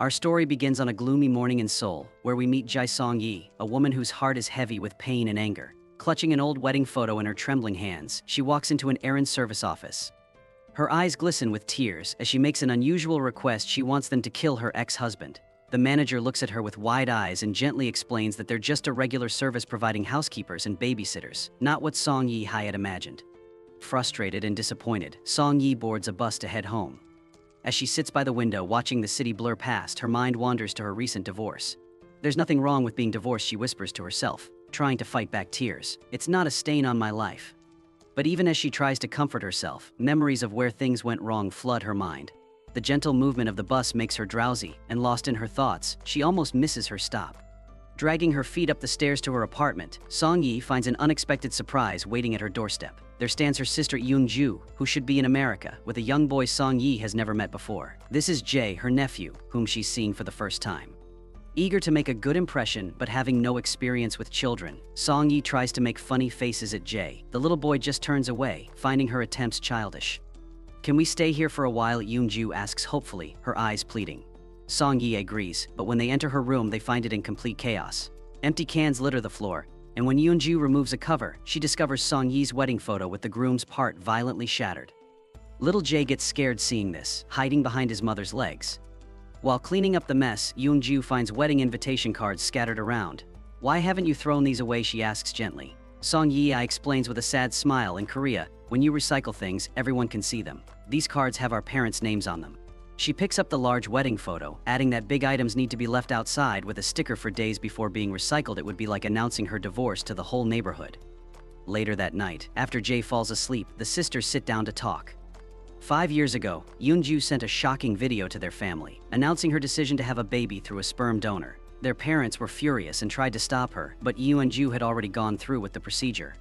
Our story begins on a gloomy morning in Seoul, where we meet Jae Song-yi, a woman whose heart is heavy with pain and anger. Clutching an old wedding photo in her trembling hands, she walks into an errand service office. Her eyes glisten with tears as she makes an unusual request. She wants them to kill her ex-husband. The manager looks at her with wide eyes and gently explains that they're just a regular service providing housekeepers and babysitters, not what Song-yi had imagined. Frustrated and disappointed, Song-yi boards a bus to head home. As she sits by the window watching the city blur past, her mind wanders to her recent divorce. There's nothing wrong with being divorced, she whispers to herself, trying to fight back tears. It's not a stain on my life. But even as she tries to comfort herself, memories of where things went wrong flood her mind. The gentle movement of the bus makes her drowsy, and lost in her thoughts, she almost misses her stop. Dragging her feet up the stairs to her apartment, Song-yi finds an unexpected surprise waiting at her doorstep. There stands her sister Yoon-ju, who should be in America, with a young boy Song-yi has never met before. This is Jae, her nephew, whom she's seeing for the first time. Eager to make a good impression, but having no experience with children, Song-yi tries to make funny faces at Jae. The little boy just turns away, finding her attempts childish. "Can we stay here for a while?" Yoon-ju asks hopefully, her eyes pleading. Song-yi agrees, but when they enter her room they find it in complete chaos. Empty cans litter the floor, and when Yoon-ju removes a cover, she discovers Song-yi's wedding photo with the groom's part violently shattered. Little Jae gets scared seeing this, hiding behind his mother's legs. While cleaning up the mess, Yoon-ju finds wedding invitation cards scattered around. "Why haven't you thrown these away?" she asks gently. Song-yi explains with a sad smile, "In Korea, when you recycle things, everyone can see them. These cards have our parents' names on them." She picks up the large wedding photo, adding that big items need to be left outside with a sticker for days before being recycled. It would be like announcing her divorce to the whole neighborhood. Later that night, after Jae falls asleep, the sisters sit down to talk. 5 years ago, Yoon-ju sent a shocking video to their family, announcing her decision to have a baby through a sperm donor. Their parents were furious and tried to stop her, but Yoon-ju had already gone through with the procedure.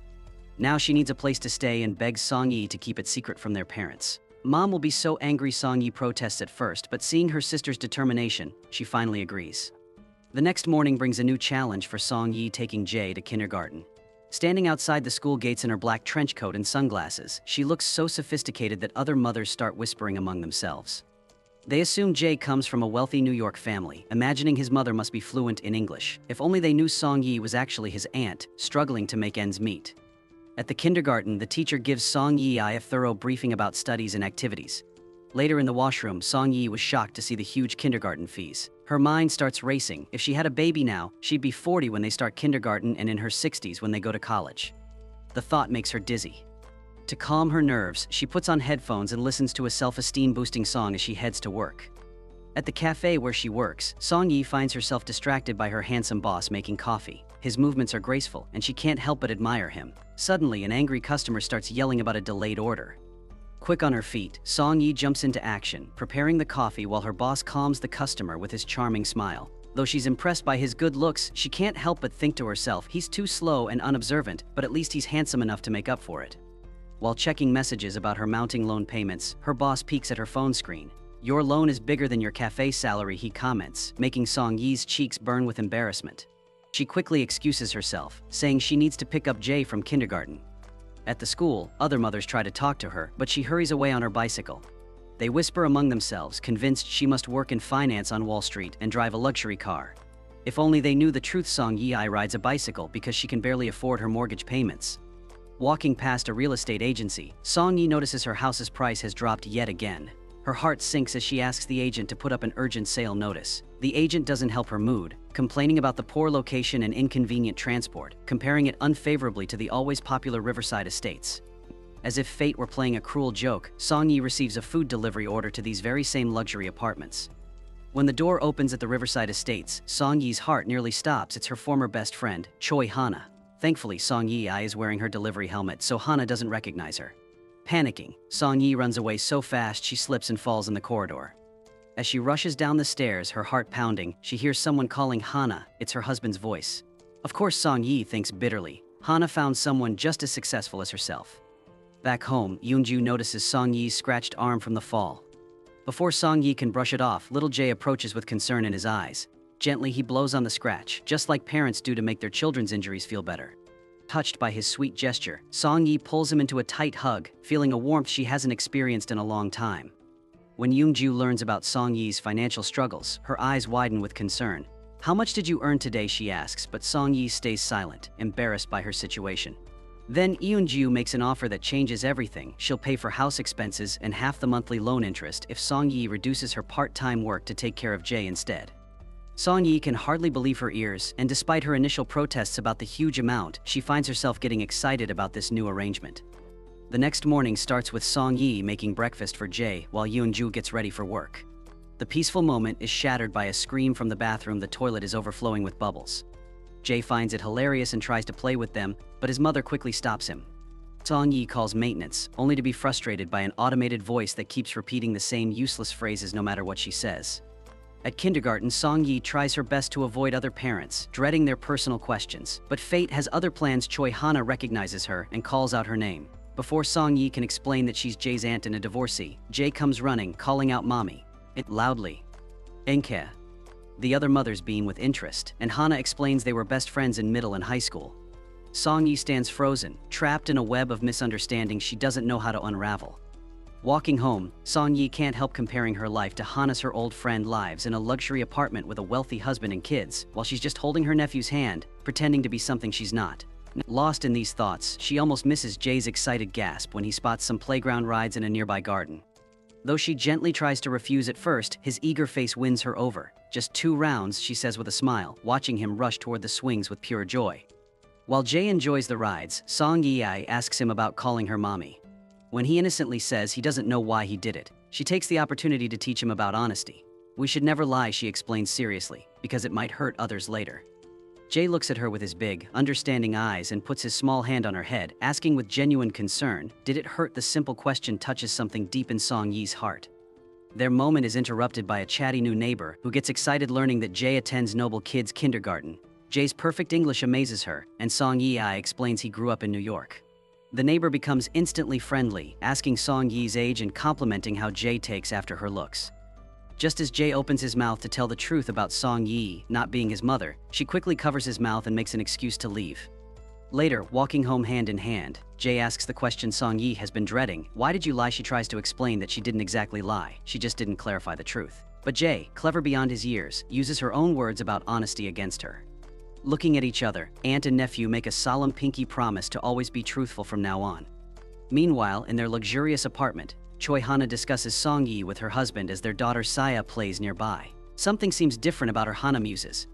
Now she needs a place to stay and begs Song-yi to keep it secret from their parents. "Mom will be so angry," Song-yi protests at first, but seeing her sister's determination, she finally agrees. The next morning brings a new challenge for Song-yi, taking Jae to kindergarten. Standing outside the school gates in her black trench coat and sunglasses, she looks so sophisticated that other mothers start whispering among themselves. They assume Jae comes from a wealthy New York family, imagining his mother must be fluent in English. If only they knew Song-yi was actually his aunt, struggling to make ends meet. At the kindergarten, the teacher gives Song-yi a thorough briefing about studies and activities. Later in the washroom, Song-yi was shocked to see the huge kindergarten fees. Her mind starts racing. If she had a baby now, she'd be 40 when they start kindergarten and in her 60s when they go to college. The thought makes her dizzy. To calm her nerves, she puts on headphones and listens to a self-esteem boosting song as she heads to work. At the cafe where she works, Song-yi finds herself distracted by her handsome boss making coffee. His movements are graceful, and she can't help but admire him. Suddenly, an angry customer starts yelling about a delayed order. Quick on her feet, Song-yi jumps into action, preparing the coffee while her boss calms the customer with his charming smile. Though she's impressed by his good looks, she can't help but think to herself, he's too slow and unobservant, but at least he's handsome enough to make up for it. While checking messages about her mounting loan payments, her boss peeks at her phone screen. "Your loan is bigger than your cafe salary," he comments, making Song-yi's cheeks burn with embarrassment. She quickly excuses herself, saying she needs to pick up Jae from kindergarten. At the school, other mothers try to talk to her, but she hurries away on her bicycle. They whisper among themselves, convinced she must work in finance on Wall Street and drive a luxury car. If only they knew the truth, Song-yi rides a bicycle because she can barely afford her mortgage payments. Walking past a real estate agency, Song-yi notices her house's price has dropped yet again. Her heart sinks as she asks the agent to put up an urgent sale notice. The agent doesn't help her mood, complaining about the poor location and inconvenient transport, comparing it unfavorably to the always popular Riverside Estates. As if fate were playing a cruel joke, Song-yi receives a food delivery order to these very same luxury apartments. When the door opens at the Riverside Estates, Song-yi's heart nearly stops. It's her former best friend, Choi Hana. Thankfully, Song-yi is wearing her delivery helmet, so Hana doesn't recognize her. Panicking, Song-yi runs away so fast she slips and falls in the corridor. As she rushes down the stairs, her heart pounding, she hears someone calling Hana. It's her husband's voice. Of course, Song-yi thinks bitterly. Hana found someone just as successful as herself. Back home, Yoon-ju notices Song-yi's scratched arm from the fall. Before Song-yi can brush it off, little Jae approaches with concern in his eyes. Gently, he blows on the scratch, just like parents do to make their children's injuries feel better. Touched by his sweet gesture, Song-yi pulls him into a tight hug, feeling a warmth she hasn't experienced in a long time. When Yoonju learns about Song Yi's financial struggles, her eyes widen with concern. "How much did you earn today?" she asks, but Song Yi stays silent, embarrassed by her situation. Then Yoonju makes an offer that changes everything. She'll pay for house expenses and half the monthly loan interest if Song Yi reduces her part-time work to take care of Jae instead. Song Yi can hardly believe her ears, and despite her initial protests about the huge amount, she finds herself getting excited about this new arrangement. The next morning starts with Song Yi making breakfast for Jae while Yoonju gets ready for work. The peaceful moment is shattered by a scream from the bathroom. The toilet is overflowing with bubbles. Jae finds it hilarious and tries to play with them, but his mother quickly stops him. Song Yi calls maintenance, only to be frustrated by an automated voice that keeps repeating the same useless phrases no matter what she says. At kindergarten, Song Yi tries her best to avoid other parents, dreading their personal questions. But fate has other plans. Choi Hana recognizes her and calls out her name. Before Song Yi can explain that she's Jae's aunt and a divorcee, Jae comes running, calling out "Mommy!" loudly. Enke. The other mothers beam with interest, and Hana explains they were best friends in middle and high school. Song Yi stands frozen, trapped in a web of misunderstandings she doesn't know how to unravel. Walking home, Song Yi can't help comparing her life to Hana's. Her old friend lives in a luxury apartment with a wealthy husband and kids, while she's just holding her nephew's hand, pretending to be something she's not. Lost in these thoughts, she almost misses Jae's excited gasp when he spots some playground rides in a nearby garden. Though she gently tries to refuse at first, his eager face wins her over. "Just 2 rounds," she says with a smile, watching him rush toward the swings with pure joy. While Jae enjoys the rides, Song Yi asks him about calling her mommy. When he innocently says he doesn't know why he did it, she takes the opportunity to teach him about honesty. "We should never lie," she explains seriously, "because it might hurt others later." Jae looks at her with his big, understanding eyes and puts his small hand on her head, asking with genuine concern, "Did it hurt?" The simple question touches something deep in Song Yi's heart. Their moment is interrupted by a chatty new neighbor who gets excited learning that Jae attends Noble Kids Kindergarten. Jae's perfect English amazes her, and Song Yi explains he grew up in New York. The neighbor becomes instantly friendly, asking Song Yi's age and complimenting how Jae takes after her looks. Just as Jae opens his mouth to tell the truth about Song Yi not being his mother, she quickly covers his mouth and makes an excuse to leave. Later, walking home hand in hand, Jae asks the question Song Yi has been dreading. "Why did you lie?" She tries to explain that she didn't exactly lie, she just didn't clarify the truth. But Jae, clever beyond his years, uses her own words about honesty against her. Looking at each other, aunt and nephew make a solemn pinky promise to always be truthful from now on. Meanwhile, in their luxurious apartment, Choi Hana discusses Song Yi with her husband as their daughter Saya plays nearby. Something seems different about her, Hana muses.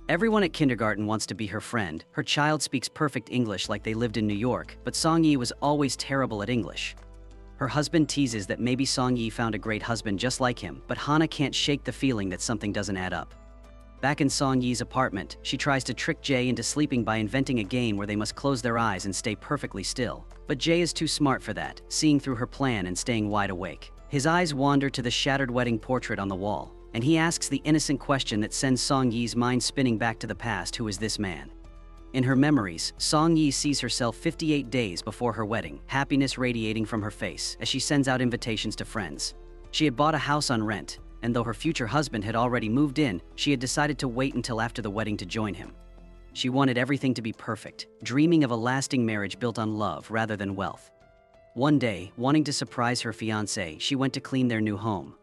Everyone at kindergarten wants to be her friend. Her child speaks perfect English like they lived in New York, but Song Yi was always terrible at English. Her husband teases that maybe Song Yi found a great husband just like him, but Hana can't shake the feeling that something doesn't add up. Back in Song Yi's apartment, she tries to trick Jae into sleeping by inventing a game where they must close their eyes and stay perfectly still. But Jae is too smart for that, seeing through her plan and staying wide awake. His eyes wander to the shattered wedding portrait on the wall, and he asks the innocent question that sends Song Yi's mind spinning back to the past: who is this man? In her memories, Song Yi sees herself 58 days before her wedding, happiness radiating from her face as she sends out invitations to friends. She had bought a house on rent, and though her future husband had already moved in, she had decided to wait until after the wedding to join him. She wanted everything to be perfect, dreaming of a lasting marriage built on love rather than wealth. One day, wanting to surprise her fiancé, she went to clean their new home.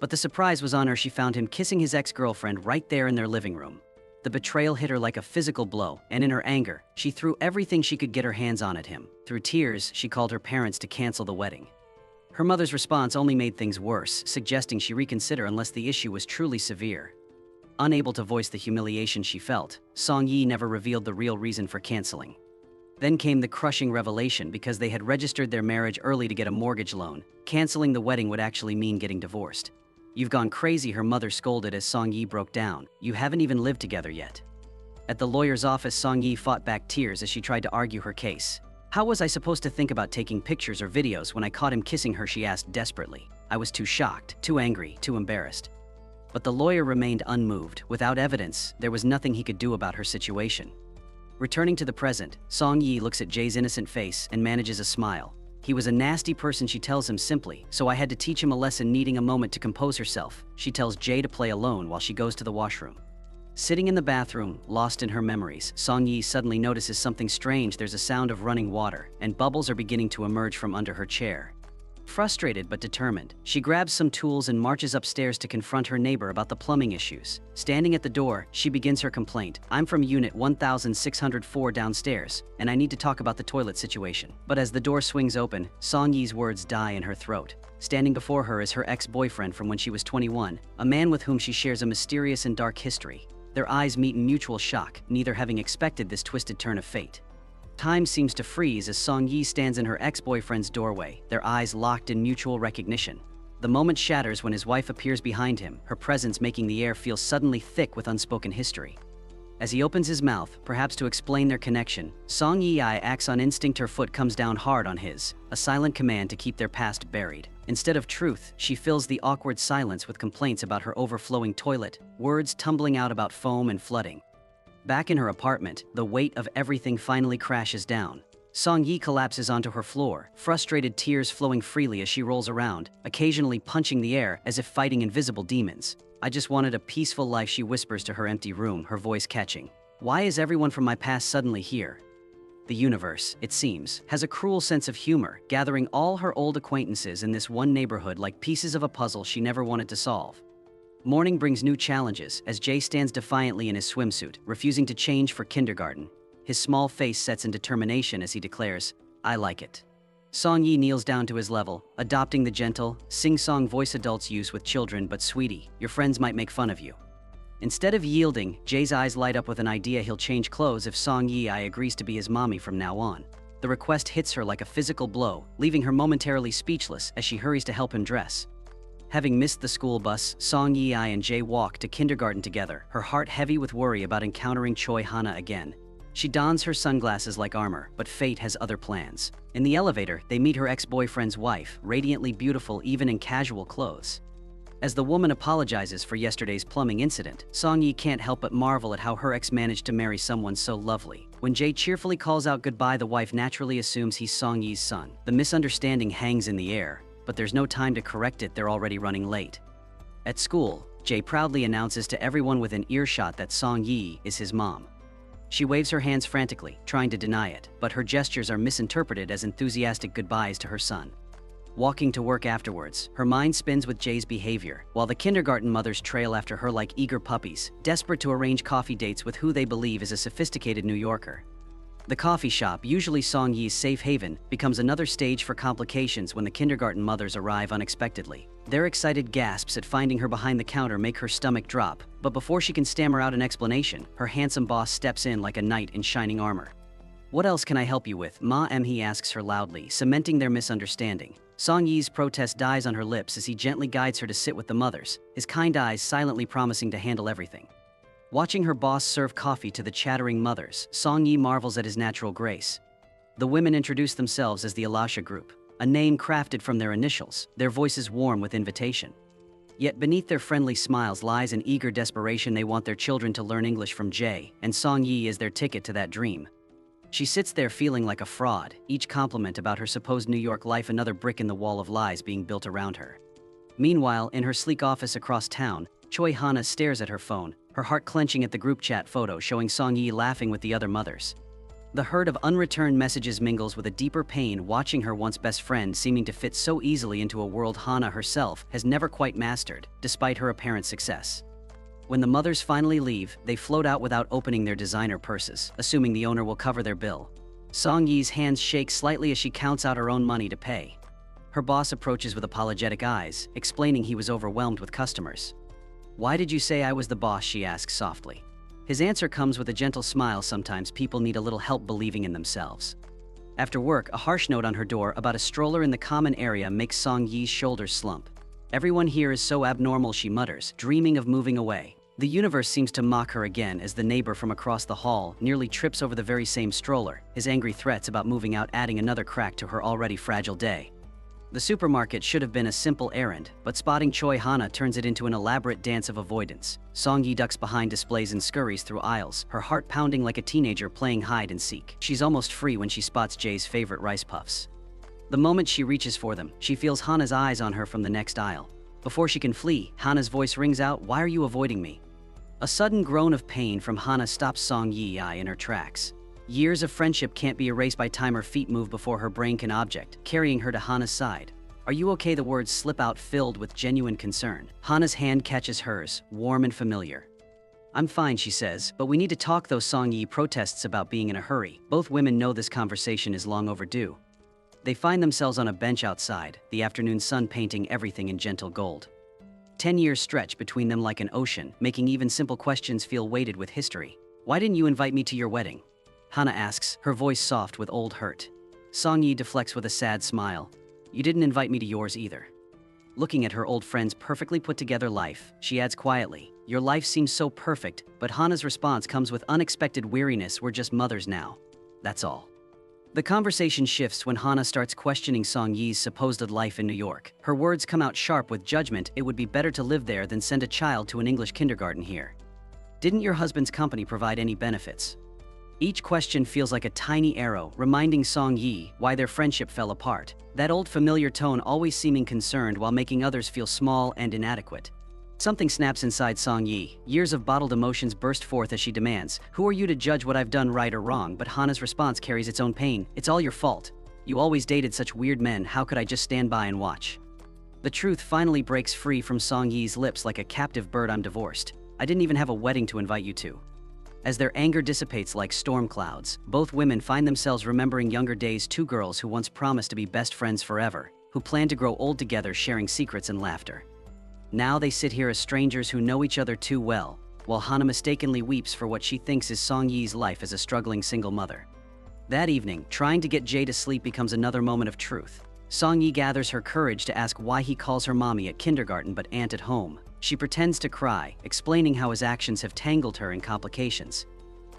But the surprise was on her. She found him kissing his ex-girlfriend right there in their living room. The betrayal hit her like a physical blow, and in her anger, she threw everything she could get her hands on at him. Through tears, she called her parents to cancel the wedding. Her mother's response only made things worse, suggesting she reconsider unless the issue was truly severe. Unable to voice the humiliation she felt, Song Yi never revealed the real reason for canceling. Then came the crushing revelation: because they had registered their marriage early to get a mortgage loan, canceling the wedding would actually mean getting divorced. "You've gone crazy," her mother scolded as Song Yi broke down. "You haven't even lived together yet." At the lawyer's office, Song Yi fought back tears as she tried to argue her case. "How was I supposed to think about taking pictures or videos when I caught him kissing her?" she asked desperately. "I was too shocked, too angry, too embarrassed." But the lawyer remained unmoved. Without evidence, there was nothing he could do about her situation. Returning to the present, Song Yi looks at Jae's innocent face and manages a smile. "He was a nasty person," she tells him simply, "so I had to teach him a lesson." Needing a moment to compose herself, she tells Jae to play alone while she goes to the washroom. Sitting in the bathroom, lost in her memories, Song Yi suddenly notices something strange. There's a sound of running water, and bubbles are beginning to emerge from under her chair. Frustrated but determined, she grabs some tools and marches upstairs to confront her neighbor about the plumbing issues. Standing at the door, she begins her complaint. "I'm from Unit 1604 downstairs, and I need to talk about the toilet situation." But as the door swings open, Song Yi's words die in her throat. Standing before her is her ex-boyfriend from when she was 21, a man with whom she shares a mysterious and dark history. Their eyes meet in mutual shock, neither having expected this twisted turn of fate. Time seems to freeze as Song Yi stands in her ex-boyfriend's doorway, their eyes locked in mutual recognition. The moment shatters when his wife appears behind him, her presence making the air feel suddenly thick with unspoken history. As he opens his mouth, perhaps to explain their connection, Song Yi acts on instinct. Her foot comes down hard on his, a silent command to keep their past buried. Instead of truth, she fills the awkward silence with complaints about her overflowing toilet, words tumbling out about foam and flooding. Back in her apartment, the weight of everything finally crashes down. Song Yi collapses onto her floor, frustrated tears flowing freely as she rolls around, occasionally punching the air as if fighting invisible demons. "I just wanted a peaceful life," she whispers to her empty room, her voice catching. "Why is everyone from my past suddenly here?" The universe, it seems, has a cruel sense of humor, gathering all her old acquaintances in this one neighborhood like pieces of a puzzle she never wanted to solve. Morning brings new challenges as Jay stands defiantly in his swimsuit, refusing to change for kindergarten. His small face sets in determination as he declares, "I like it." Song Yi kneels down to his level, adopting the gentle, sing-song voice adults use with children. "But sweetie, your friends might make fun of you." Instead of yielding, Jay's eyes light up with an idea. He'll change clothes if Song Yi agrees to be his mommy from now on. The request hits her like a physical blow, leaving her momentarily speechless as she hurries to help him dress. Having missed the school bus, Song Yi and Jay walk to kindergarten together, her heart heavy with worry about encountering Choi Hana again. She dons her sunglasses like armor, but fate has other plans. In the elevator, they meet her ex-boyfriend's wife, radiantly beautiful even in casual clothes. As the woman apologizes for yesterday's plumbing incident, Song Yi can't help but marvel at how her ex managed to marry someone so lovely. When Jay cheerfully calls out goodbye, the wife naturally assumes he's Song Yi's son. The misunderstanding hangs in the air, but there's no time to correct it. They're already running late. At school, Jay proudly announces to everyone within earshot that Song Yi is his mom. She waves her hands frantically, trying to deny it, but her gestures are misinterpreted as enthusiastic goodbyes to her son. Walking to work afterwards, her mind spins with Jay's behavior, while the kindergarten mothers trail after her like eager puppies, desperate to arrange coffee dates with who they believe is a sophisticated New Yorker. The coffee shop, usually Song Yi's safe haven, becomes another stage for complications when the kindergarten mothers arrive unexpectedly. Their excited gasps at finding her behind the counter make her stomach drop, but before she can stammer out an explanation, her handsome boss steps in like a knight in shining armor. "What else can I help you with, Ma?" He asks her loudly, cementing their misunderstanding. Song Yi's protest dies on her lips as he gently guides her to sit with the mothers, his kind eyes silently promising to handle everything. Watching her boss serve coffee to the chattering mothers, Song Yi marvels at his natural grace. The women introduce themselves as the Alasha Group, a name crafted from their initials, their voices warm with invitation. Yet beneath their friendly smiles lies an eager desperation. They want their children to learn English from Jay, and Song Yi is their ticket to that dream. She sits there feeling like a fraud, each compliment about her supposed New York life another brick in the wall of lies being built around her. Meanwhile, in her sleek office across town, Choi Hana stares at her phone, her heart clenching at the group chat photo showing Song Yi laughing with the other mothers. The herd of unreturned messages mingles with a deeper pain watching her once best friend seeming to fit so easily into a world Hana herself has never quite mastered, despite her apparent success. When the mothers finally leave, they float out without opening their designer purses, assuming the owner will cover their bill. Song Yi's hands shake slightly as she counts out her own money to pay. Her boss approaches with apologetic eyes, explaining he was overwhelmed with customers. "Why did you say I was the boss?" she asks softly. His answer comes with a gentle smile. Sometimes people need a little help believing in themselves. After work, a harsh note on her door about a stroller in the common area makes Song Yi's shoulders slump. "Everyone here is so abnormal," she mutters, dreaming of moving away. The universe seems to mock her again as the neighbor from across the hall nearly trips over the very same stroller, his angry threats about moving out adding another crack to her already fragile day. The supermarket should have been a simple errand, but spotting Choi Hana turns it into an elaborate dance of avoidance. Song Yi ducks behind displays and scurries through aisles, her heart pounding like a teenager playing hide and seek. She's almost free when she spots Jay's favorite rice puffs. The moment she reaches for them, she feels Hana's eyes on her from the next aisle. Before she can flee, Hana's voice rings out, "Why are you avoiding me?" A sudden groan of pain from Hana stops Song Yi in her tracks. Years of friendship can't be erased by time her feet move before her brain can object, carrying her to Hana's side. "Are you okay?" The words slip out filled with genuine concern. Hana's hand catches hers, warm and familiar. "I'm fine," she says, "but we need to talk." Though Song-yi protests about being in a hurry, both women know this conversation is long overdue. They find themselves on a bench outside, the afternoon sun painting everything in gentle gold. 10 years stretch between them like an ocean, making even simple questions feel weighted with history. "Why didn't you invite me to your wedding?" Hana asks, her voice soft with old hurt. Song-yi deflects with a sad smile. "You didn't invite me to yours either." Looking at her old friend's perfectly put together life, she adds quietly, "Your life seems so perfect," but Hana's response comes with unexpected weariness. "We're just mothers now. That's all." The conversation shifts when Hana starts questioning Song-yi's supposed life in New York. Her words come out sharp with judgment. "It would be better to live there than send a child to an English kindergarten here. Didn't your husband's company provide any benefits?" Each question feels like a tiny arrow, reminding Song-yi why their friendship fell apart. That old familiar tone, always seeming concerned while making others feel small and inadequate. Something snaps inside Song-yi. Years of bottled emotions burst forth as she demands, "Who are you to judge what I've done right or wrong?" But Hana's response carries its own pain. "It's all your fault. You always dated such weird men. How could I just stand by and watch?" The truth finally breaks free from Song-yi's lips like a captive bird. "I'm divorced. I didn't even have a wedding to invite you to." As their anger dissipates like storm clouds, both women find themselves remembering younger days. Two girls who once promised to be best friends forever, who planned to grow old together, sharing secrets and laughter. Now they sit here as strangers who know each other too well, while Hana mistakenly weeps for what she thinks is Song-yi's life as a struggling single mother. That evening, trying to get Jae to sleep becomes another moment of truth. Song-yi gathers her courage to ask why he calls her mommy at kindergarten but aunt at home. She pretends to cry, explaining how his actions have tangled her in complications.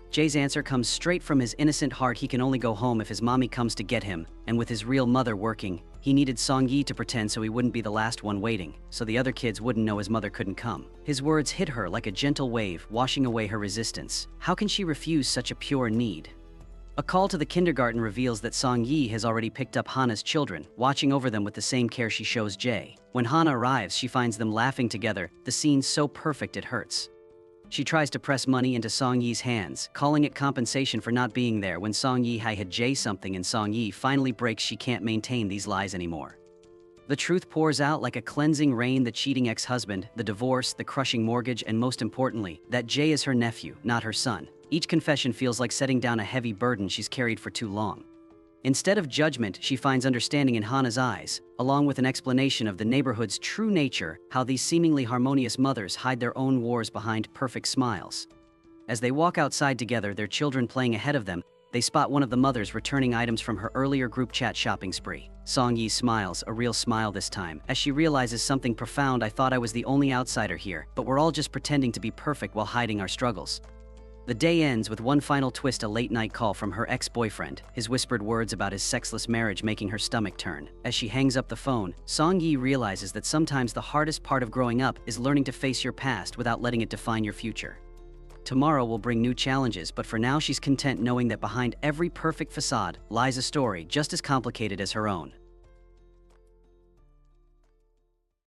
Jae's answer comes straight from his innocent heart. He can only go home if his mommy comes to get him, and with his real mother working, he needed Song-yi to pretend so he wouldn't be the last one waiting, so the other kids wouldn't know his mother couldn't come. His words hit her like a gentle wave, washing away her resistance. How can she refuse such a pure need? A call to the kindergarten reveals that Song-yi has already picked up Hana's children, watching over them with the same care she shows Jae. When Hana arrives, she finds them laughing together, the scene so perfect it hurts. She tries to press money into Song-yi's hands, calling it compensation for not being there when Song-yi had Jae something, and Song-yi finally breaks. She can't maintain these lies anymore. The truth pours out like a cleansing rain: the cheating ex-husband, the divorce, the crushing mortgage, and most importantly, that Jae is her nephew, not her son. Each confession feels like setting down a heavy burden she's carried for too long. Instead of judgment, she finds understanding in Hana's eyes, along with an explanation of the neighborhood's true nature, how these seemingly harmonious mothers hide their own wars behind perfect smiles. As they walk outside together, their children playing ahead of them, they spot one of the mothers returning items from her earlier group chat shopping spree. Song-yi smiles, a real smile this time, as she realizes something profound. "I thought I was the only outsider here, but we're all just pretending to be perfect while hiding our struggles." The day ends with one final twist: a late-night call from her ex-boyfriend, his whispered words about his sexless marriage making her stomach turn. As she hangs up the phone, Song-yi realizes that sometimes the hardest part of growing up is learning to face your past without letting it define your future. Tomorrow will bring new challenges, but for now she's content knowing that behind every perfect facade lies a story just as complicated as her own.